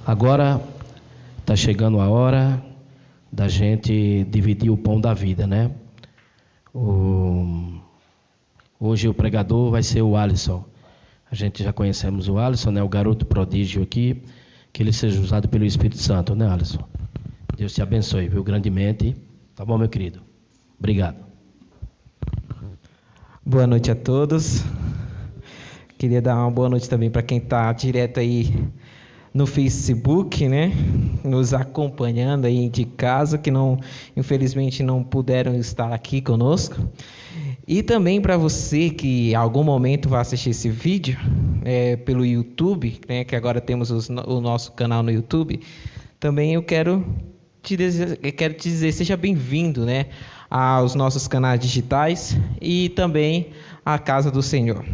Agora está chegando a hora da gente dividir o pão da vida, né? Hoje o pregador vai ser o Alisson. A gente já conhecemos o Alisson, né? O garoto prodígio aqui. Que ele seja usado pelo Espírito Santo, né, Alisson? Deus te abençoe, viu, grandemente. Tá bom, meu querido? Obrigado. Boa noite a todos. Queria dar uma boa noite também para quem está direto aí no Facebook, né? Nos acompanhando aí de casa, que não, infelizmente não puderam estar aqui conosco. E também para você que em algum momento vai assistir esse vídeo pelo YouTube, né? Que agora temos o nosso canal no YouTube. Também eu quero te dizer, seja bem-vindo, né? Aos nossos canais digitais e também à Casa do Senhor.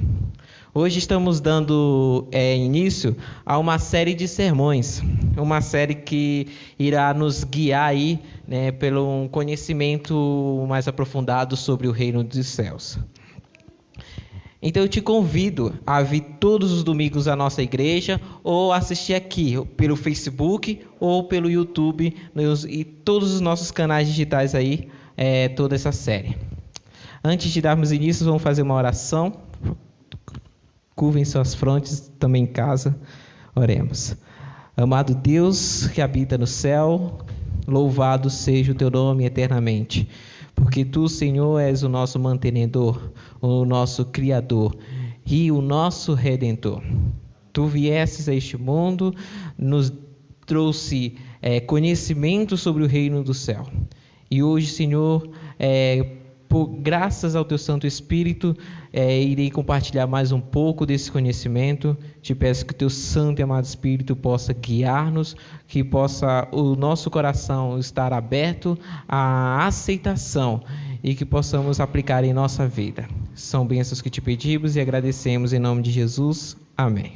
Hoje estamos dando início a uma série de sermões, uma série que irá nos guiar aí, né, pelo um conhecimento mais aprofundado sobre o reino dos céus. Então eu te convido a vir todos os domingos à nossa igreja ou assistir aqui pelo Facebook ou pelo YouTube e todos os nossos canais digitais aí, toda essa série. Antes de darmos início, vamos fazer uma oração. Curvem suas frontes também em casa, oremos. Amado Deus que habita no céu, louvado seja o teu nome eternamente, porque tu, Senhor, és o nosso mantenedor, o nosso Criador e o nosso Redentor. Tu viestes a este mundo, nos trouxe conhecimento sobre o reino do céu. E hoje, Senhor, graças ao teu Santo Espírito, irei compartilhar mais um pouco desse conhecimento. Te peço que o teu Santo e amado Espírito possa guiar-nos, que possa o nosso coração estar aberto à aceitação e que possamos aplicar em nossa vida. São bênçãos que te pedimos e agradecemos em nome de Jesus. Amém.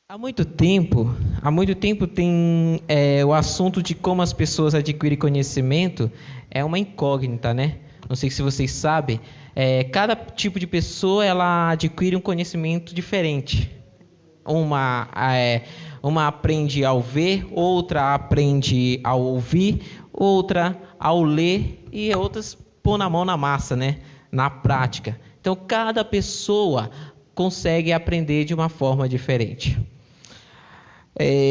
Há muito tempo tem o assunto de como as pessoas adquirem conhecimento é uma incógnita, né? Não sei se vocês sabem, cada tipo de pessoa ela adquire um conhecimento diferente. Uma aprende ao ver, outra aprende ao ouvir, outra ao ler e outras pôr na mão na massa, né? Na prática. Então cada pessoa consegue aprender de uma forma diferente.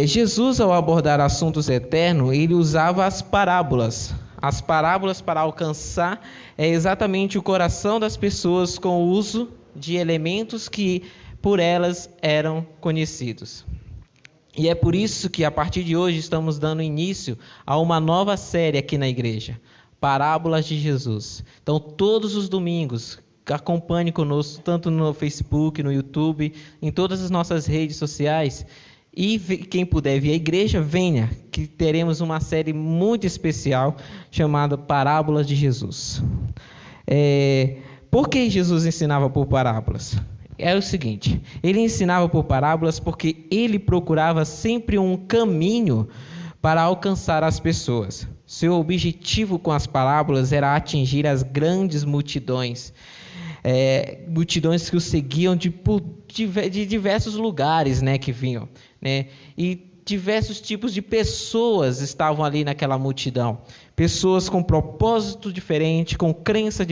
Jesus, ao abordar assuntos eternos, ele usava as parábolas. As parábolas para alcançar exatamente o coração das pessoas com o uso de elementos que por elas eram conhecidos. E é por isso que a partir de hoje estamos dando início a uma nova série aqui na igreja, Parábolas de Jesus. Então todos os domingos, acompanhe conosco, tanto no Facebook, no YouTube, em todas as nossas redes sociais. E quem puder vir à igreja, venha, que teremos uma série muito especial chamada Parábolas de Jesus. Por que Jesus ensinava por parábolas? É o seguinte, ele ensinava por parábolas porque ele procurava sempre um caminho para alcançar as pessoas. Seu objetivo com as parábolas era atingir as grandes multidões. Multidões que o seguiam de diversos lugares, né, que vinham, né, e diversos tipos de pessoas estavam ali naquela multidão, pessoas com propósito diferente, com crença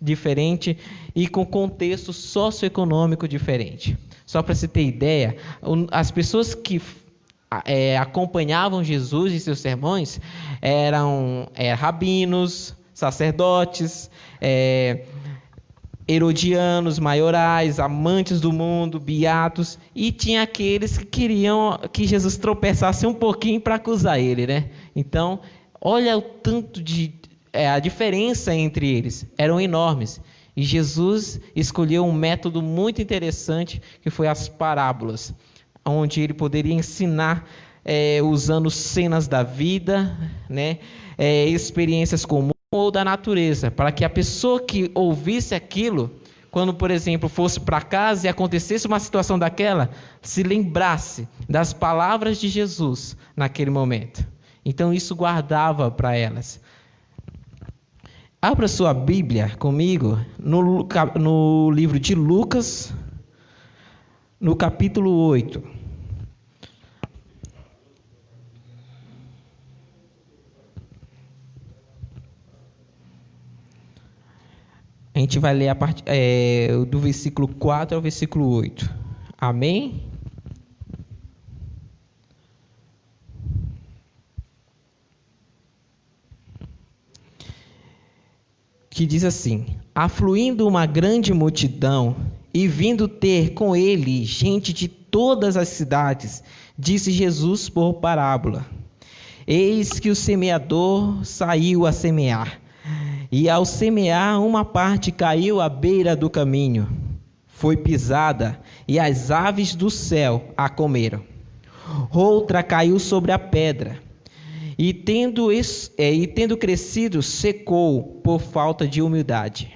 diferente e com contexto socioeconômico diferente. Só para você ter ideia, as pessoas que acompanhavam Jesus em seus sermões eram rabinos, sacerdotes, herodianos, maiorais, amantes do mundo, beatos, e tinha aqueles que queriam que Jesus tropeçasse um pouquinho para acusar ele, né? Então, olha o tanto a diferença entre eles, eram enormes. E Jesus escolheu um método muito interessante, que foi as parábolas, onde ele poderia ensinar usando cenas da vida, né? Experiências comuns ou da natureza, para que a pessoa que ouvisse aquilo, quando, por exemplo, fosse para casa e acontecesse uma situação daquela, se lembrasse das palavras de Jesus naquele momento. Então isso guardava para elas. Abra sua Bíblia comigo no livro de Lucas, no capítulo 8. A gente vai ler do versículo 4 ao versículo 8. Amém? Que diz assim: afluindo uma grande multidão e vindo ter com ele gente de todas as cidades, disse Jesus por parábola: eis que o semeador saiu a semear. E ao semear, uma parte caiu à beira do caminho, foi pisada, e as aves do céu a comeram. Outra caiu sobre a pedra, e tendo crescido, secou por falta de umidade.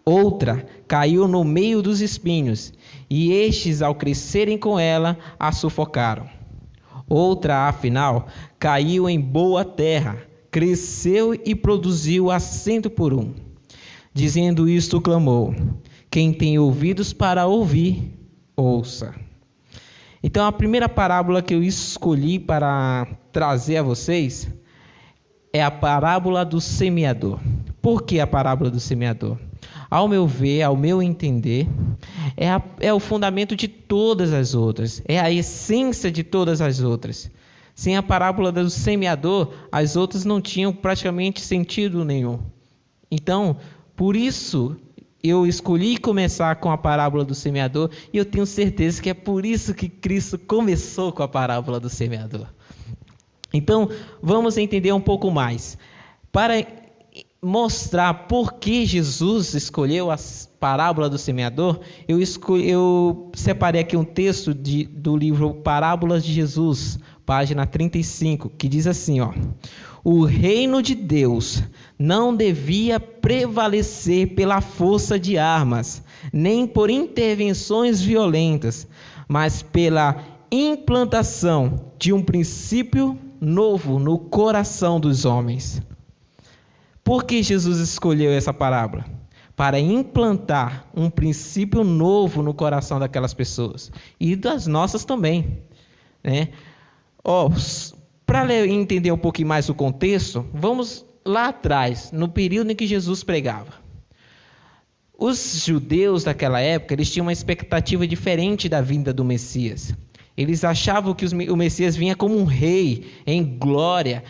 Outra caiu no meio dos espinhos, e estes, ao crescerem com ela, a sufocaram. Outra, afinal, caiu em boa terra, cresceu e produziu a 100%. Dizendo isto, clamou: quem tem ouvidos para ouvir, ouça. Então, a primeira parábola que eu escolhi para trazer a vocês é a parábola do semeador. Por que a parábola do semeador? Ao meu ver, ao meu entender, é o fundamento de todas as outras, é a essência de todas as outras. Sem a parábola do semeador, as outras não tinham praticamente sentido nenhum. Então, por isso, eu escolhi começar com a parábola do semeador, e eu tenho certeza que é por isso que Cristo começou com a parábola do semeador. Então, vamos entender um pouco mais. Para mostrar por que Jesus escolheu a parábola do semeador, eu separei aqui um texto do livro Parábolas de Jesus, página 35, que diz assim, ó: o reino de Deus não devia prevalecer pela força de armas, nem por intervenções violentas, mas pela implantação de um princípio novo no coração dos homens. Por que Jesus escolheu essa parábola? Para implantar um princípio novo no coração daquelas pessoas e das nossas também, né? Para entender um pouquinho mais o contexto, vamos lá atrás, no período em que Jesus pregava. Os judeus daquela época, eles tinham uma expectativa diferente da vinda do Messias. Eles achavam que o Messias vinha como um rei em glória,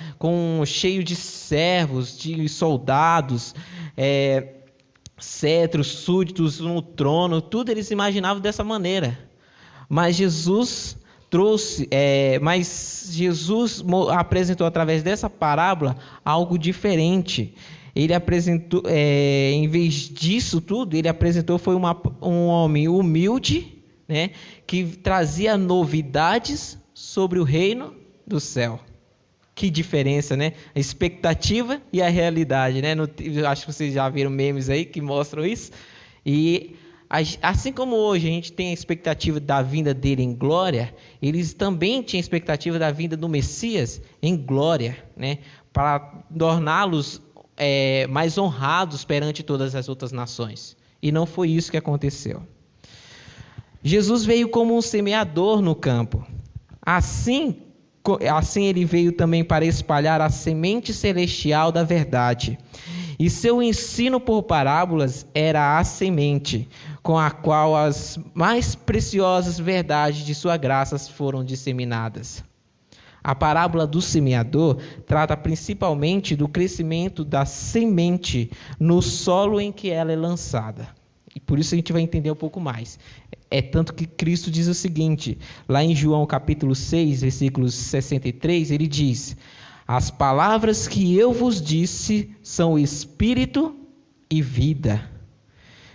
cheio de servos, de soldados, cetros, súditos no trono, tudo eles imaginavam dessa maneira. Mas Jesus apresentou através dessa parábola algo diferente. Ele apresentou, em vez disso tudo, ele apresentou um homem humilde, né, que trazia novidades sobre o reino do céu. Que diferença, né? A expectativa e a realidade, né? Eu acho que vocês já viram memes aí que mostram isso. E assim como hoje a gente tem a expectativa da vinda dele em glória, eles também tinham a expectativa da vinda do Messias em glória, né? Para torná-los mais honrados perante todas as outras nações. E não foi isso que aconteceu. Jesus veio como um semeador no campo. Assim ele veio também para espalhar a semente celestial da verdade. E seu ensino por parábolas era a semente, com a qual as mais preciosas verdades de sua graça foram disseminadas. A parábola do semeador trata principalmente do crescimento da semente no solo em que ela é lançada. E por isso a gente vai entender um pouco mais. É tanto que Cristo diz o seguinte, lá em João capítulo 6, versículos 63, ele diz: as palavras que eu vos disse são espírito e vida.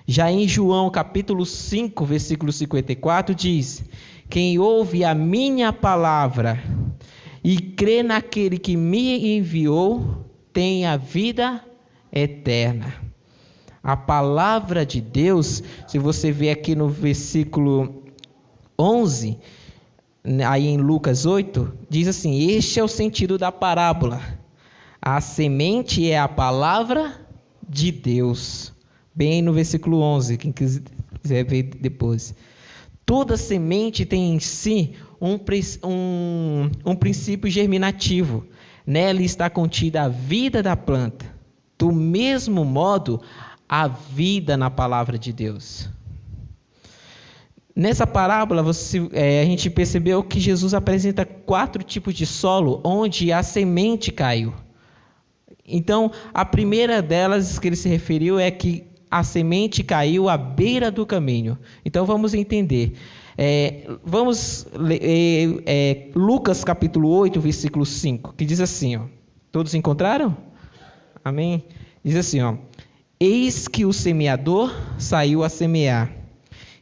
Já em João capítulo 5, versículo 54, diz: quem ouve a minha palavra e crê naquele que me enviou, tem a vida eterna. A palavra de Deus, se você ver aqui no versículo 11, aí em Lucas 8, diz assim: este é o sentido da parábola. A semente é a palavra de Deus. Bem no versículo 11, quem quiser ver depois. Toda semente tem em si um princípio germinativo. Nela está contida a vida da planta. Do mesmo modo, a vida na palavra de Deus. Nessa parábola, a gente percebeu que Jesus apresenta 4 tipos de solo onde a semente caiu. Então, a primeira delas que ele se referiu é que a semente caiu à beira do caminho. Então, vamos entender. Vamos ler Lucas capítulo 8, versículo 5, que diz assim, ó. Todos encontraram? Amém? Diz assim, ó. Eis que o semeador saiu a semear,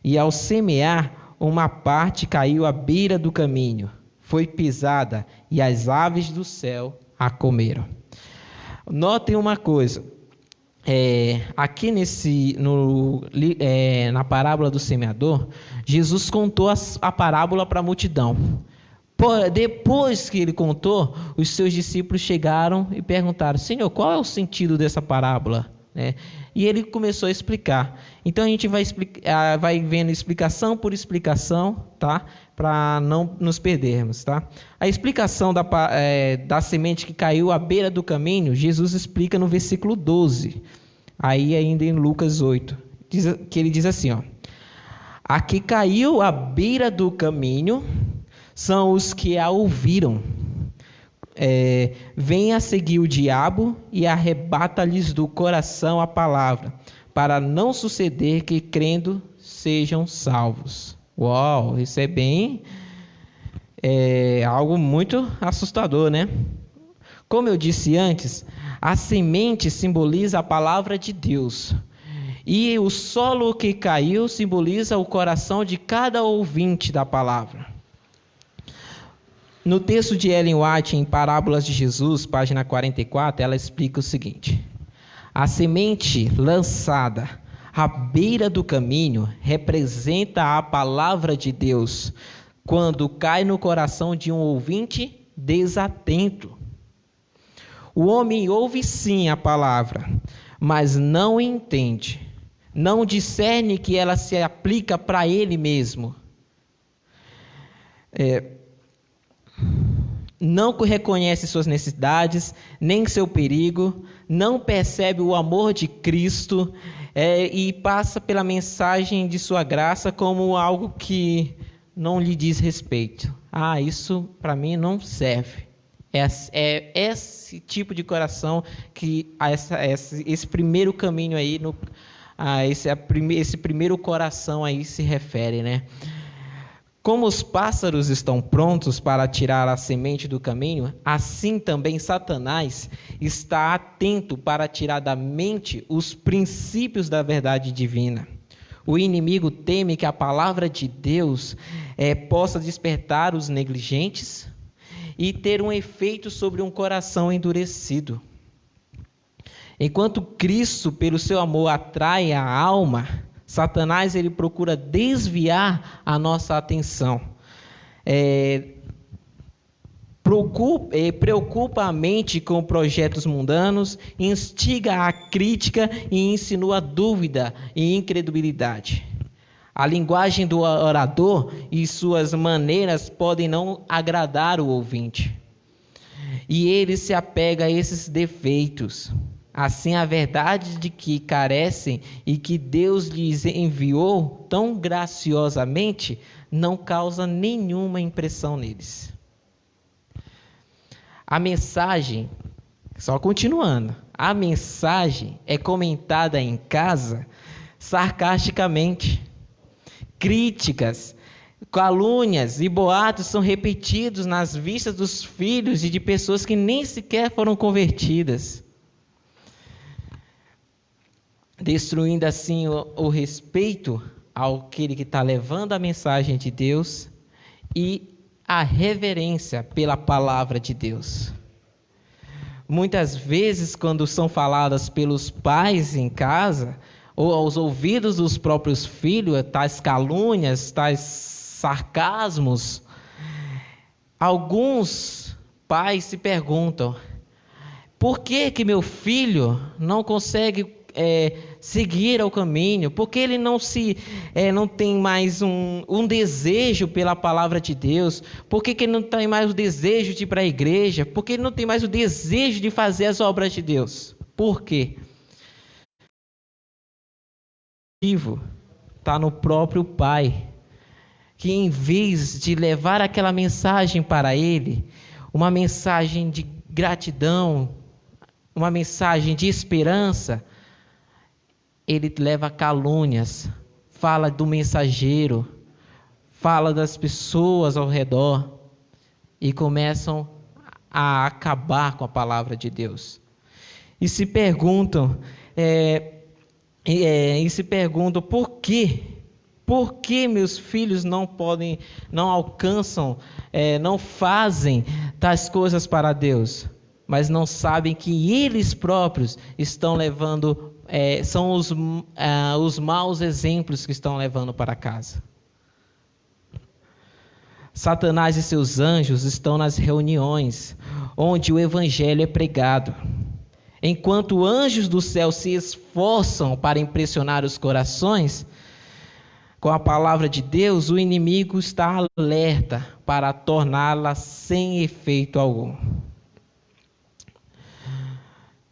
e ao semear, uma parte caiu à beira do caminho, foi pisada, e as aves do céu a comeram. Notem uma coisa, aqui na parábola do semeador, Jesus contou a parábola para a multidão. Depois que ele contou, os seus discípulos chegaram e perguntaram: Senhor, qual é o sentido dessa parábola? E ele começou a explicar. Então a gente vai vendo explicação por explicação, tá? Para não nos perdermos, tá? A explicação da semente que caiu à beira do caminho, Jesus explica no versículo 12. Aí ainda em Lucas 8, que ele diz assim, ó: a que caiu à beira do caminho são os que a ouviram. Vem a seguir o diabo e arrebata-lhes do coração a palavra, para não suceder que, crendo, sejam salvos. Uau, isso é bem... algo muito assustador, né? Como eu disse antes, a semente simboliza a palavra de Deus. E o solo que caiu simboliza o coração de cada ouvinte da palavra. No texto de Ellen White, em Parábolas de Jesus, página 44, ela explica o seguinte: a semente lançada à beira do caminho representa a palavra de Deus, quando cai no coração de um ouvinte desatento. O homem ouve sim a palavra, mas não entende, não discerne que ela se aplica para ele mesmo. Não reconhece suas necessidades, nem seu perigo, não percebe o amor de Cristo e passa pela mensagem de sua graça como algo que não lhe diz respeito. Isso para mim não serve. É esse tipo de coração que esse primeiro caminho aí, esse primeiro coração aí se refere, né? Como os pássaros estão prontos para tirar a semente do caminho, assim também Satanás está atento para tirar da mente os princípios da verdade divina. O inimigo teme que a palavra de Deus possa despertar os negligentes e ter um efeito sobre um coração endurecido. Enquanto Cristo, pelo seu amor, atrai a alma, Satanás ele procura desviar a nossa atenção. Preocupa a mente com projetos mundanos, instiga a crítica e insinua dúvida e incredulidade. A linguagem do orador e suas maneiras podem não agradar o ouvinte. E ele se apega a esses defeitos. Assim, a verdade de que carecem e que Deus lhes enviou tão graciosamente não causa nenhuma impressão neles. A mensagem, só continuando, a mensagem é comentada em casa sarcasticamente. Críticas, calúnias e boatos são repetidos nas vistas dos filhos e de pessoas que nem sequer foram convertidas, destruindo assim o respeito àquele que está levando a mensagem de Deus e a reverência pela palavra de Deus. Muitas vezes, quando são faladas pelos pais em casa, ou aos ouvidos dos próprios filhos, tais calúnias, tais sarcasmos, alguns pais se perguntam: por que meu filho não consegue seguir ao caminho? Por que ele não tem mais um desejo pela palavra de Deus? Por que ele não tem mais o desejo de ir para a igreja? Por que ele não tem mais o desejo de fazer as obras de Deus? Por quê? O motivo está no próprio Pai, que em vez de levar aquela mensagem para ele, uma mensagem de gratidão, uma mensagem de esperança, ele leva calúnias, fala do mensageiro, fala das pessoas ao redor e começam a acabar com a palavra de Deus. E se perguntam por quê? Por que meus filhos não alcançam, não fazem tais coisas para Deus? Mas não sabem que eles próprios estão levando, são os maus exemplos que estão levando para casa. Satanás e seus anjos estão nas reuniões onde o evangelho é pregado. Enquanto anjos do céu se esforçam para impressionar os corações com a palavra de Deus, o inimigo está alerta para torná-la sem efeito algum.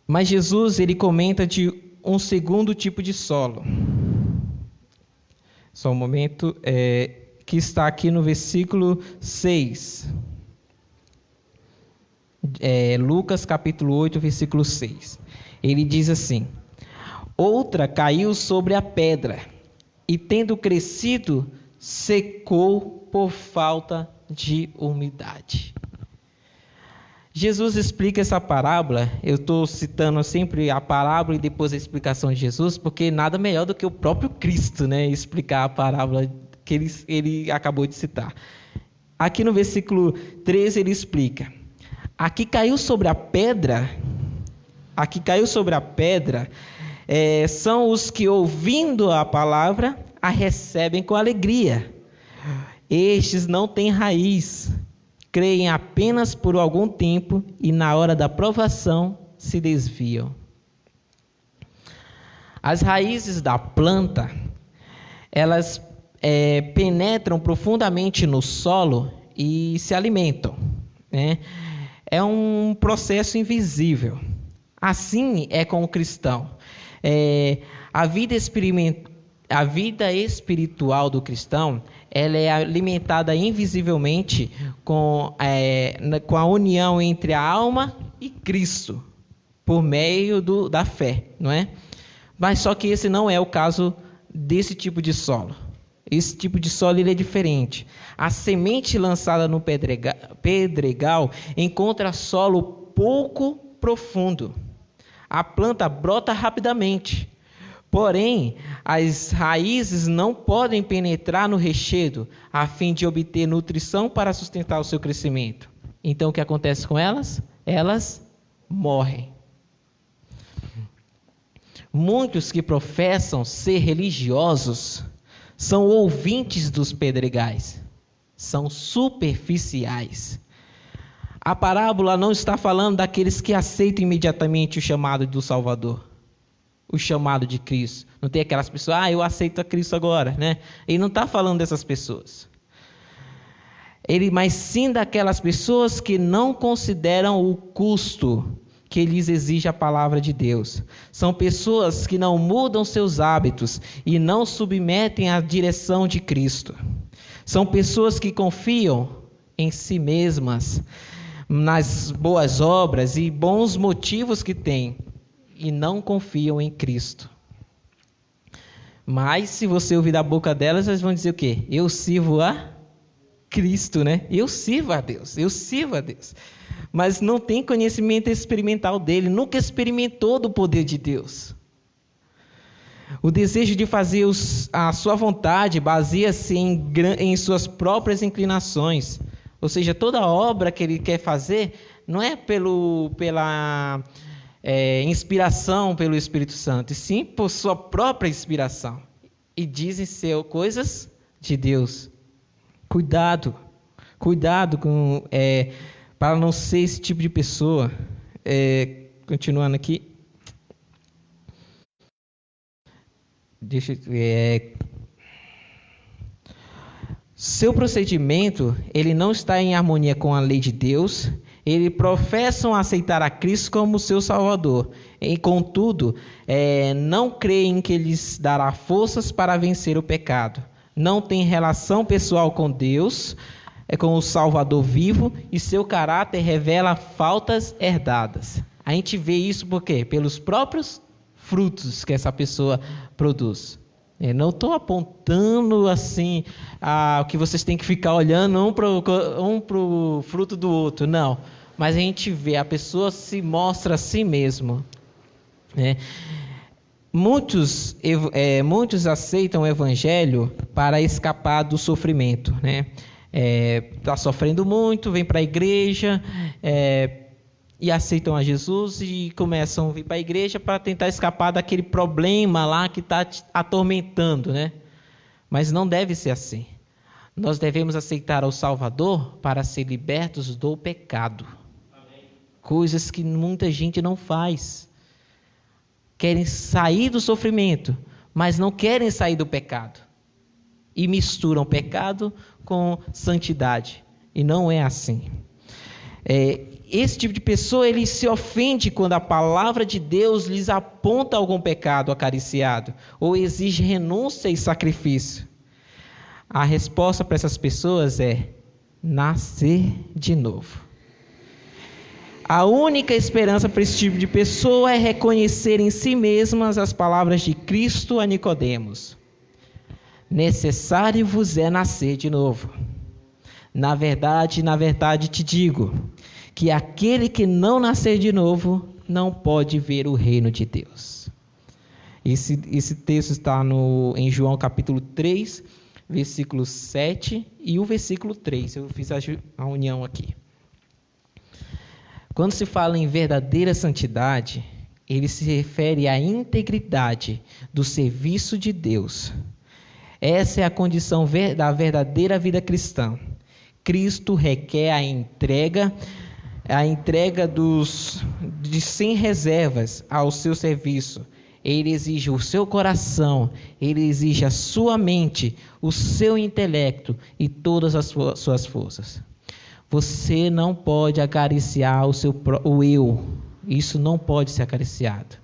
Mas Jesus, ele comenta de um segundo tipo de solo. Só um momento, que está aqui no versículo 6. Lucas capítulo 8, versículo 6. Ele diz assim: outra caiu sobre a pedra, e tendo crescido, secou por falta de umidade. Jesus explica essa parábola. Eu estou citando sempre a parábola e depois a explicação de Jesus, porque nada melhor do que o próprio Cristo, né, explicar a parábola que ele acabou de citar. Aqui no versículo 13 ele explica: aqui caiu sobre a pedra, são os que, ouvindo a palavra, a recebem com alegria. Estes não têm raiz, creem apenas por algum tempo e na hora da provação se desviam. As raízes da planta, elas penetram profundamente no solo e se alimentam, né? É um processo invisível. Assim é com o cristão. A vida espiritual do cristão, ela é alimentada invisivelmente com a união entre a alma e Cristo, por meio da fé, não é? Mas só que esse não é o caso desse tipo de solo. Esse tipo de solo ele é diferente. A semente lançada no pedregal encontra solo pouco profundo. A planta brota rapidamente. Porém, as raízes não podem penetrar no rechedo a fim de obter nutrição para sustentar o seu crescimento. Então, o que acontece com elas? Elas morrem. Muitos que professam ser religiosos são ouvintes dos pedregais, são superficiais. A parábola não está falando daqueles que aceitam imediatamente o chamado do Salvador, o chamado de Cristo. Não tem aquelas pessoas, eu aceito a Cristo agora, né? Ele não está falando dessas pessoas. Mas sim daquelas pessoas que não consideram o custo que lhes exige a palavra de Deus. São pessoas que não mudam seus hábitos e não submetem à direção de Cristo. São pessoas que confiam em si mesmas, nas boas obras e bons motivos que têm, e não confiam em Cristo. Mas se você ouvir da boca delas, elas vão dizer o quê? Eu sirvo a Cristo, né? Eu sirvo a Deus. Mas não tem conhecimento experimental dele, nunca experimentou do poder de Deus. O desejo de fazer a sua vontade baseia-se em suas próprias inclinações. Ou seja, toda obra que ele quer fazer não é pela inspiração pelo Espírito Santo, e sim por sua própria inspiração. E dizem ser coisas de Deus. Cuidado com... para não ser esse tipo de pessoa. Continuando aqui. Seu procedimento, ele não está em harmonia com a lei de Deus. Eles professam aceitar a Cristo como seu Salvador. E, contudo, não creem que Ele lhes dará forças para vencer o pecado. Não tem relação pessoal com Deus, com o Salvador vivo, e seu caráter revela faltas herdadas. A gente vê isso por quê? Pelos próprios frutos que essa pessoa produz. Não estou apontando assim o que vocês têm que ficar olhando um para o fruto do outro, não. Mas a gente vê, a pessoa se mostra a si mesmo. Muitos aceitam o evangelho para escapar do sofrimento. Está sofrendo muito, vem para a igreja e aceitam a Jesus e começam a vir para a igreja para tentar escapar daquele problema lá que está atormentando, Mas não deve ser assim. Nós devemos aceitar o Salvador para ser libertos do pecado. Amém. Coisas que muita gente não faz. Querem sair do sofrimento, mas não querem sair do pecado. E misturam pecado com santidade. E não é assim. Esse tipo de pessoa, ele se ofende quando a palavra de Deus lhes aponta algum pecado acariciado ou exige renúncia e sacrifício. A resposta para essas pessoas é nascer de novo. A única esperança para esse tipo de pessoa é reconhecer em si mesmas as palavras de Cristo a Nicodemos. Necessário vos é nascer de novo. Na verdade te digo que aquele que não nascer de novo não pode ver o reino de Deus. Esse texto está em João capítulo 3, versículo 7 e o versículo 3. Eu fiz a união aqui. Quando se fala em verdadeira santidade, ele se refere à integridade do serviço de Deus. Essa é a condição da verdadeira vida cristã. Cristo requer a entrega de sem reservas ao seu serviço. Ele exige o seu coração, ele exige a sua mente, o seu intelecto e todas as suas forças. Você não pode acariciar o eu. Isso não pode ser acariciado.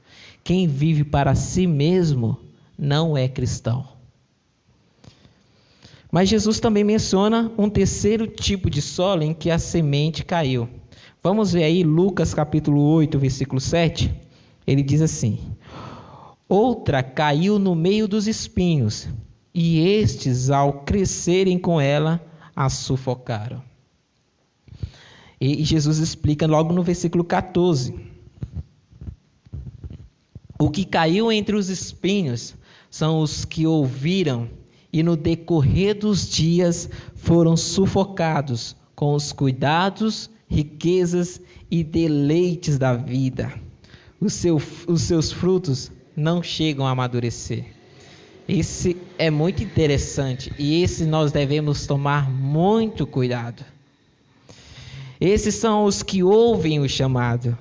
Quem vive para si mesmo não é cristão. Mas Jesus também menciona um terceiro tipo de solo em que a semente caiu. Vamos ver aí Lucas capítulo 8, versículo 7. Ele diz assim: outra caiu no meio dos espinhos, e estes, ao crescerem com ela, a sufocaram. E Jesus explica logo no versículo 14. O que caiu entre os espinhos são os que ouviram e no decorrer dos dias foram sufocados com os cuidados, riquezas e deleites da vida. Os seus frutos não chegam a amadurecer. Esse é muito interessante e esse nós devemos tomar muito cuidado. Esses são os que ouvem o chamado,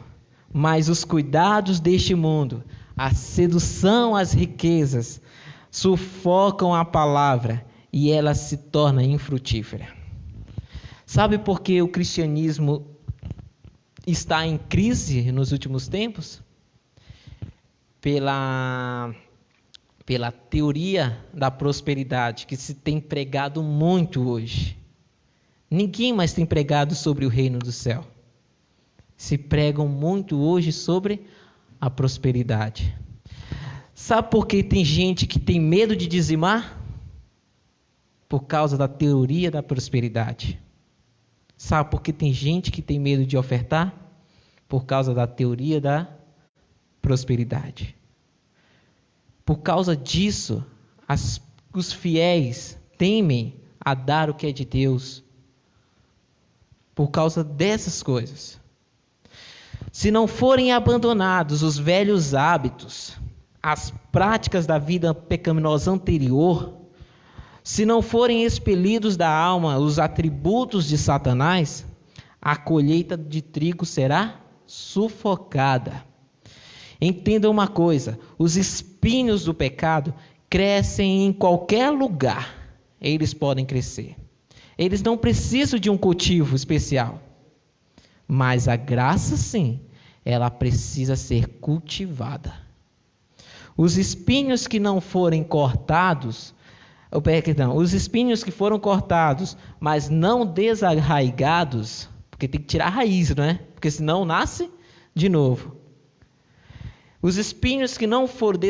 mas os cuidados deste mundo, a sedução às riquezas, sufocam a palavra e ela se torna infrutífera. Sabe por que o cristianismo está em crise nos últimos tempos? Pela teoria da prosperidade que se tem pregado muito hoje. Ninguém mais tem pregado sobre o reino do céu. Se pregam muito hoje sobre a prosperidade. Sabe por que tem gente que tem medo de dizimar? Por causa da teoria da prosperidade. Sabe por que tem gente que tem medo de ofertar? Por causa da teoria da prosperidade. Por causa disso, os fiéis temem a dar o que é de Deus. Por causa dessas coisas. Se não forem abandonados os velhos hábitos, as práticas da vida pecaminosa anterior, se não forem expelidos da alma os atributos de Satanás, a colheita de trigo será sufocada. Entenda uma coisa: os espinhos do pecado crescem em qualquer lugar. Eles podem crescer. Eles não precisam de um cultivo especial. Mas a graça, sim, ela precisa ser cultivada. Os espinhos que não forem cortados, os espinhos que foram cortados, mas não desarraigados, porque tem que tirar a raiz, não é? Porque senão nasce de novo. Os espinhos que não foram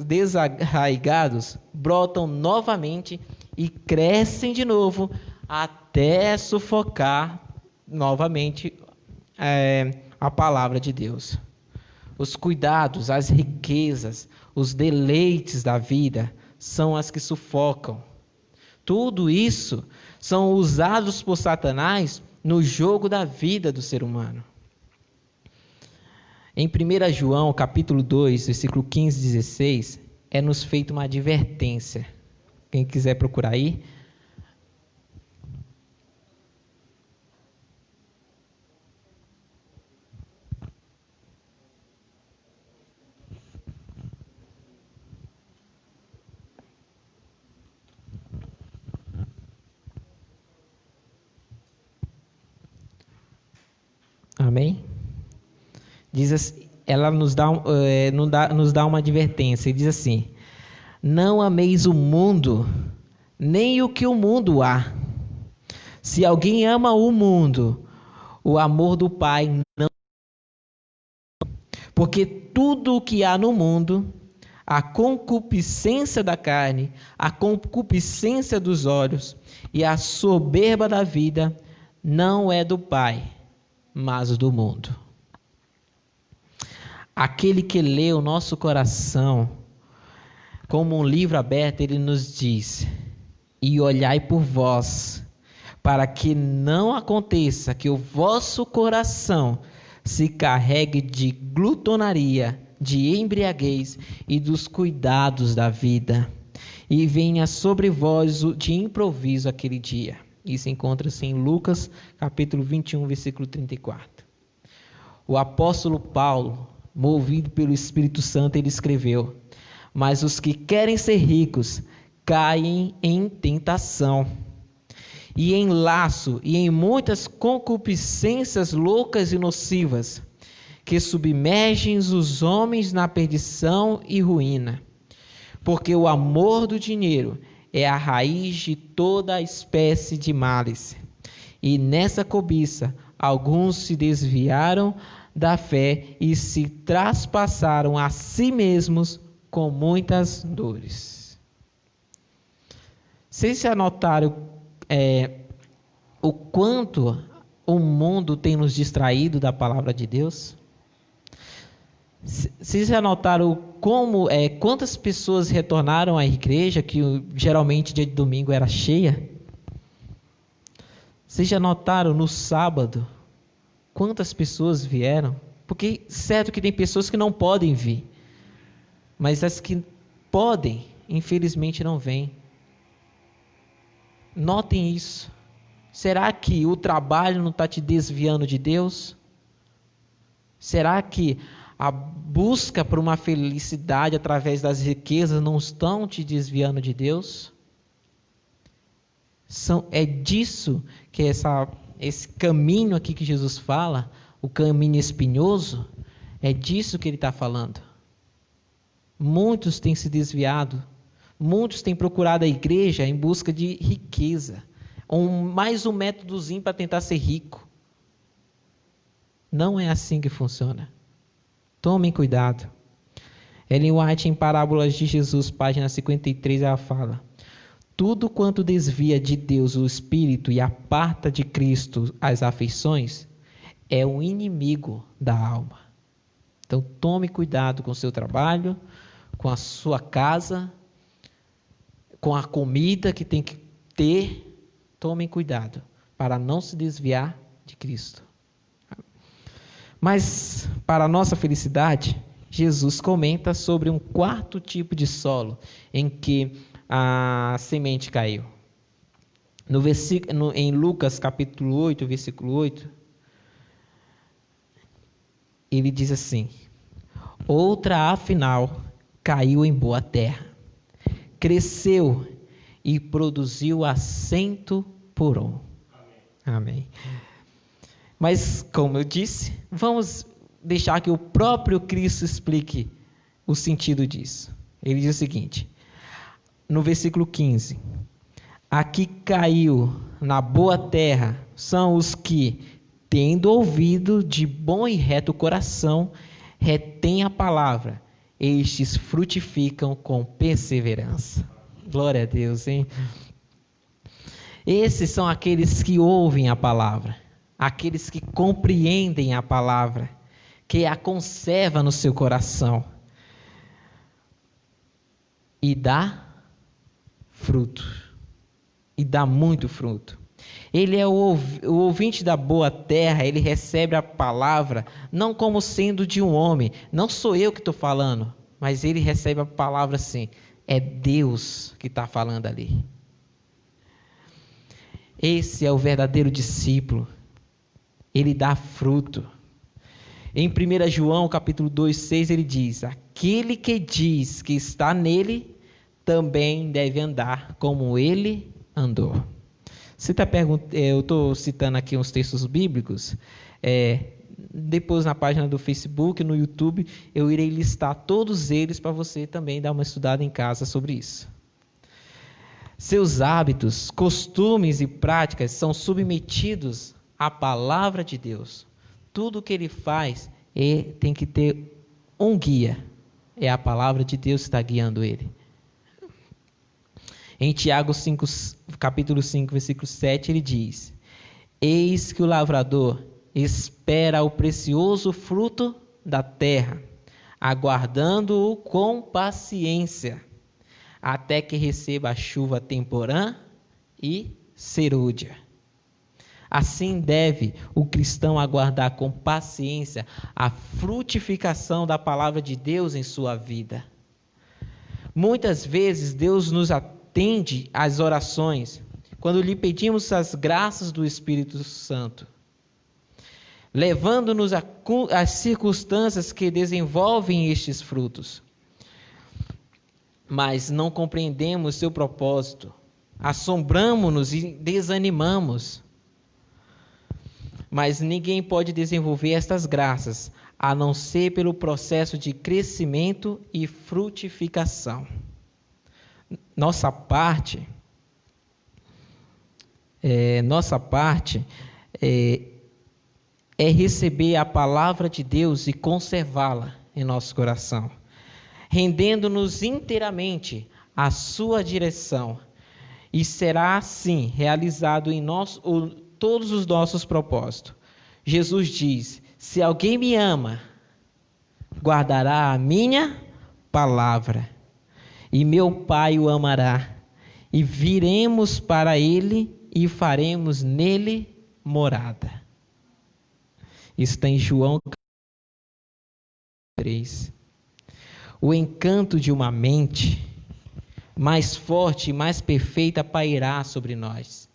desarraigados brotam novamente e crescem de novo até sufocar novamente a palavra de Deus. Os cuidados, as riquezas, os deleites da vida são as que sufocam. Tudo isso são usados por Satanás no jogo da vida do ser humano. Em 1 João, capítulo 2, versículo 15 e 16, é nos feita uma advertência. Quem quiser procurar aí. Amém? Diz assim, ela nos dá uma advertência e diz assim: não ameis o mundo, nem o que o mundo há. Se alguém ama o mundo, o amor do Pai não. Porque tudo o que há no mundo, a concupiscência da carne, a concupiscência dos olhos e a soberba da vida, não é do Pai, mas do mundo. Aquele que lê o nosso coração como um livro aberto, ele nos diz: e olhai por vós, para que não aconteça que o vosso coração se carregue de glutonaria, de embriaguez e dos cuidados da vida, e venha sobre vós de improviso aquele dia. Isso encontra-se em Lucas, capítulo 21, versículo 34. O apóstolo Paulo, movido pelo Espírito Santo, ele escreveu: mas os que querem ser ricos caem em tentação, e em laço, e em muitas concupiscências loucas e nocivas, que submergem os homens na perdição e ruína. Porque o amor do dinheiro é a raiz de toda espécie de males. E nessa cobiça, alguns se desviaram da fé e se traspassaram a si mesmos com muitas dores. Vocês já notaram o quanto o mundo tem nos distraído da palavra de Deus? Vocês já notaram quantas pessoas retornaram à igreja, que geralmente dia de domingo era cheia? Vocês já notaram no sábado quantas pessoas vieram? Porque certo que tem pessoas que não podem vir, mas as que podem, infelizmente não vêm. Notem isso. Será que o trabalho não está te desviando de Deus? Será que a busca por uma felicidade através das riquezas não estão te desviando de Deus? É disso que esse caminho aqui que Jesus fala, o caminho espinhoso, é disso que ele está falando. Muitos têm se desviado, muitos têm procurado a igreja em busca de riqueza, mais um métodozinho para tentar ser rico. Não é assim que funciona. Tomem cuidado. Ellen White, em Parábolas de Jesus, página 53, ela fala: tudo quanto desvia de Deus o espírito e aparta de Cristo as afeições é um inimigo da alma. Então tome cuidado com o seu trabalho, com a sua casa, com a comida que tem que ter. Tomem cuidado para não se desviar de Cristo. Mas, para a nossa felicidade, Jesus comenta sobre um quarto tipo de solo em que a semente caiu. Em Lucas capítulo 8, versículo 8, ele diz assim: outra, afinal, caiu em boa terra. cresceu e produziu a 100 por um. Amém. Mas, como eu disse, vamos deixar que o próprio Cristo explique o sentido disso. Ele diz o seguinte, no versículo 15: aqui caiu na boa terra são os que, tendo ouvido de bom e reto coração, retêm a palavra, estes frutificam com perseverança. Glória a Deus, hein? Esses são aqueles que ouvem a palavra, aqueles que compreendem a palavra, que a conserva no seu coração e dá fruto, e dá muito fruto. Ele é o ouvinte da boa terra, ele recebe a palavra não como sendo de um homem, não sou eu que estou falando, mas ele recebe a palavra assim, é Deus que está falando ali. Esse é o verdadeiro discípulo, ele dá fruto. Em 1 João capítulo 2,6 ele diz, aquele que diz que está nele, também deve andar como ele andou. Você está perguntando, eu estou citando aqui uns textos bíblicos, depois na página do Facebook, no YouTube, eu irei listar todos eles para você também dar uma estudada em casa sobre isso. Seus hábitos, costumes e práticas são submetidos à palavra de Deus. Tudo que ele faz tem que ter um guia. É a palavra de Deus que está guiando ele. Em Tiago 5, capítulo 5, versículo 7, ele diz, eis que o lavrador espera o precioso fruto da terra, aguardando-o com paciência, até que receba a chuva temporã e serúdia. Assim deve o cristão aguardar com paciência a frutificação da palavra de Deus em sua vida. Muitas vezes Deus nos atende às orações quando lhe pedimos as graças do Espírito Santo, levando-nos às circunstâncias que desenvolvem estes frutos. Mas não compreendemos seu propósito, assombramo-nos e desanimamos. Mas ninguém pode desenvolver estas graças, a não ser pelo processo de crescimento e frutificação. Nossa parte é receber a palavra de Deus e conservá-la em nosso coração, rendendo-nos inteiramente à sua direção, e será assim realizado em todos os nossos propósitos. Jesus diz, se alguém me ama, guardará a minha palavra, e meu Pai o amará, e viremos para ele e faremos nele morada. Isso está em João 3. O encanto de uma mente mais forte e mais perfeita pairá sobre nós,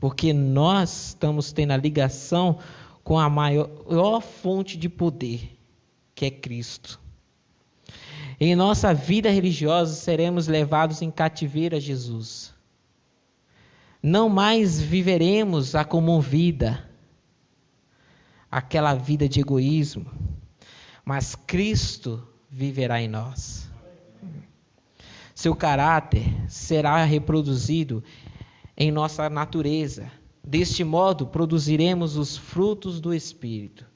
porque nós estamos tendo a ligação com a maior fonte de poder, que é Cristo. Em nossa vida religiosa seremos levados em cativeiro a Jesus. Não mais viveremos a comum vida, aquela vida de egoísmo, mas Cristo viverá em nós. Seu caráter será reproduzido em nossa natureza. Deste modo, produziremos os frutos do Espírito.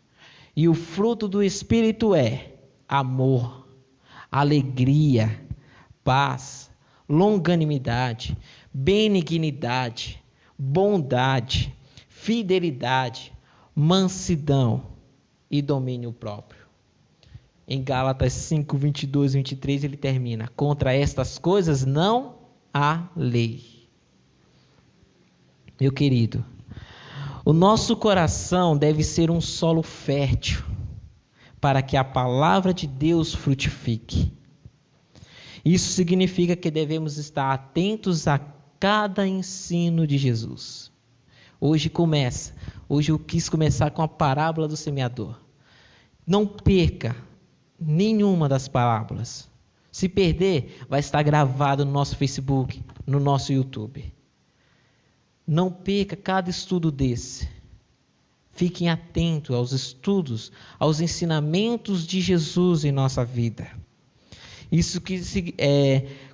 E o fruto do Espírito é amor, alegria, paz, longanimidade, benignidade, bondade, fidelidade, mansidão e domínio próprio. Em Gálatas 5, 22 e 23 ele termina, contra estas coisas não há lei. Meu querido, o nosso coração deve ser um solo fértil para que a palavra de Deus frutifique. Isso significa que devemos estar atentos a cada ensino de Jesus. Hoje eu quis começar com a parábola do semeador. Não perca nenhuma das parábolas. Se perder, vai estar gravado no nosso Facebook, no nosso YouTube. Não perca cada estudo desse. Fiquem atentos aos estudos, aos ensinamentos de Jesus em nossa vida. Isso que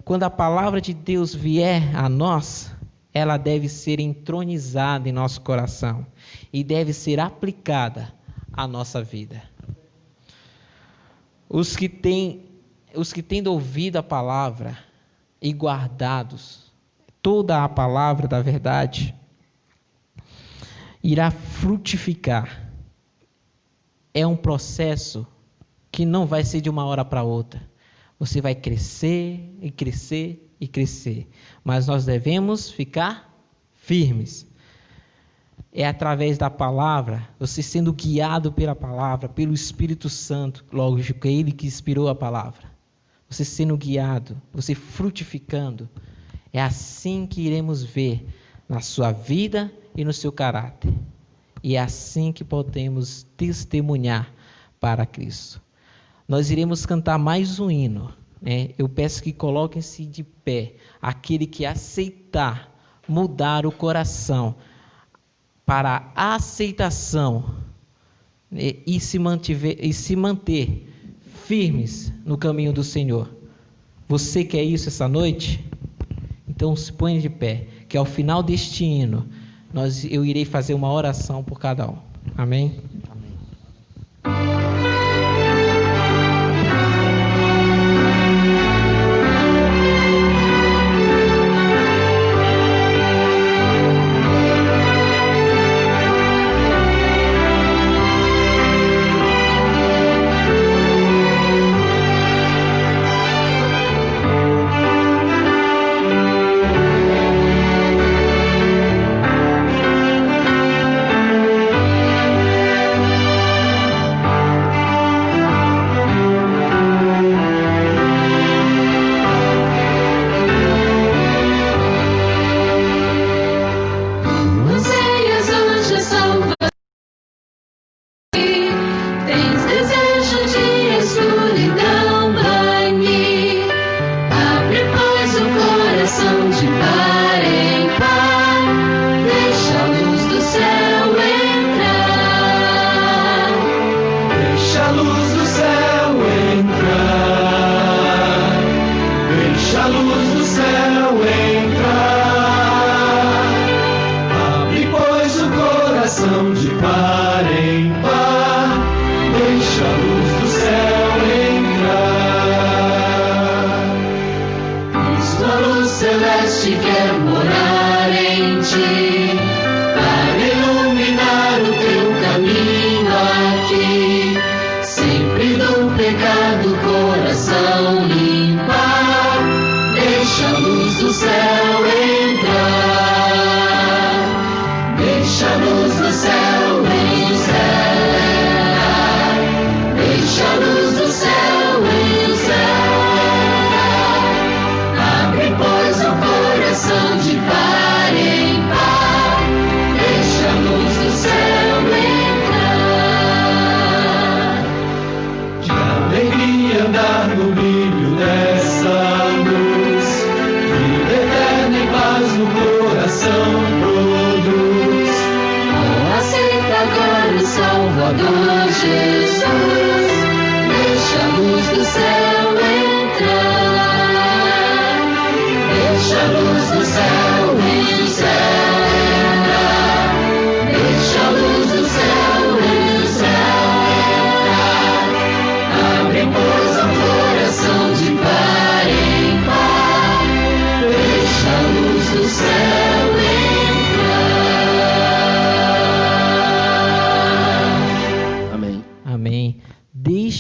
quando a palavra de Deus vier a nós, ela deve ser entronizada em nosso coração e deve ser aplicada à nossa vida. Os que têm ouvido a palavra e guardados toda a palavra da verdade, irá frutificar. É um processo que não vai ser de uma hora para outra. Você vai crescer e crescer e crescer. Mas nós devemos ficar firmes. É através da palavra, você sendo guiado pela palavra, pelo Espírito Santo, lógico, é Ele que inspirou a palavra. Você sendo guiado, você frutificando. É assim que iremos ver na sua vida e no seu caráter. E é assim que podemos testemunhar para Cristo. Nós iremos cantar mais um hino, né? Eu peço que coloquem-se de pé, aquele que aceitar mudar o coração para a aceitação, né? e se manter firmes no caminho do Senhor. Você quer isso essa noite? Então se põe de pé, que ao final deste hino, eu irei fazer uma oração por cada um. Amém?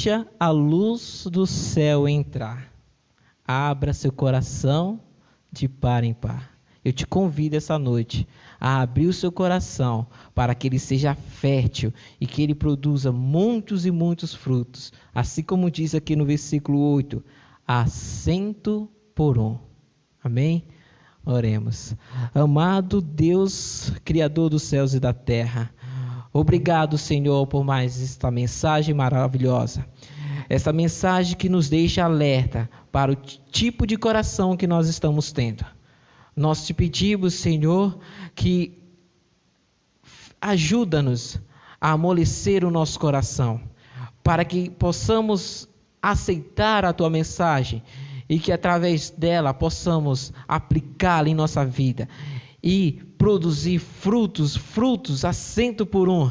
Deixa a luz do céu entrar. Abra seu coração de par em par. Eu te convido essa noite a abrir o seu coração para que ele seja fértil e que ele produza muitos e muitos frutos. Assim como diz aqui no versículo 8, a 100 por 1. Amém? Oremos. Amado Deus, Criador dos céus e da terra, obrigado, Senhor, por mais esta mensagem maravilhosa. essa mensagem que nos deixa alerta para o tipo de coração que nós estamos tendo. Nós te pedimos, Senhor, que ajuda-nos a amolecer o nosso coração, para que possamos aceitar a tua mensagem e que através dela possamos aplicá-la em nossa vida e produzir frutos a 100 por 1,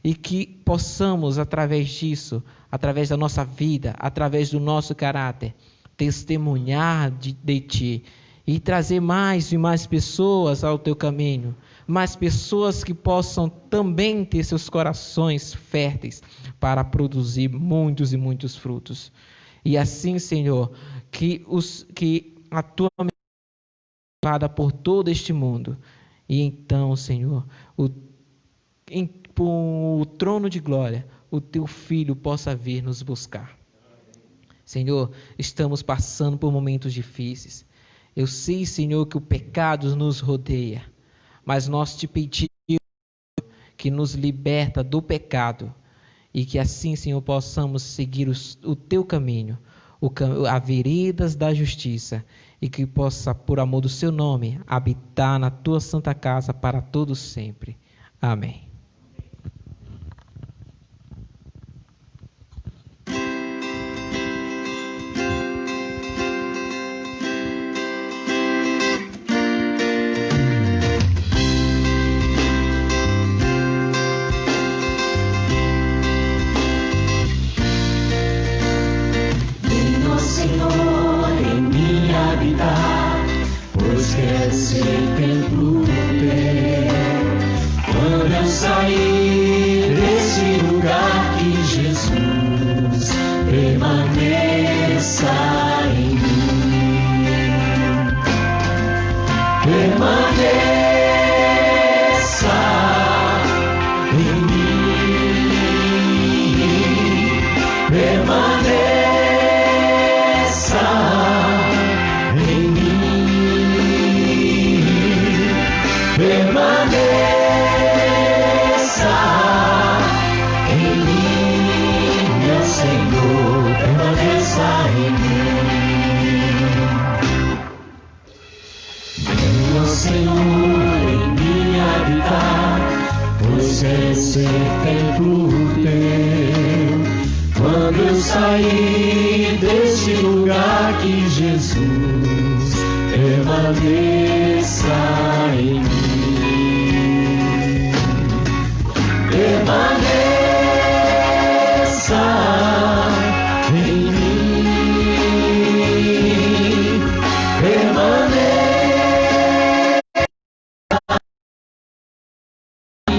e que possamos através disso, através da nossa vida, através do nosso caráter, testemunhar de ti e trazer mais e mais pessoas ao teu caminho, mais pessoas que possam também ter seus corações férteis para produzir muitos e muitos frutos. E assim, Senhor, que a tua mensagem seja levada por todo este mundo. E então, Senhor, por o trono de glória, o teu Filho possa vir nos buscar. Senhor, estamos passando por momentos difíceis. Eu sei, Senhor, que o pecado nos rodeia, mas nós te pedimos que nos liberta do pecado e que assim, Senhor, possamos seguir o teu caminho, a veredas da justiça, e que possa, por amor do seu nome, habitar na tua santa casa para todos sempre. Amém. Quero ser templo teu. Quando eu sair desse lugar, que Jesus permaneça em mim. Permaneça em mim. Permaneça em mim. Permaneça em mim, meu Senhor, permaneça em mim. Meu Senhor, em mim habitar, pois é ser templo teu. Quando eu sair deste lugar, que Jesus permaneça em mim. Permaneça em mim. Permaneça em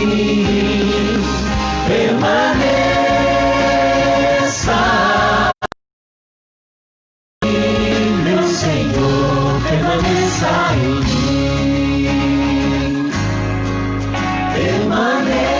mim. Permaneça em mim, meu Senhor, permaneça em mim. Permaneça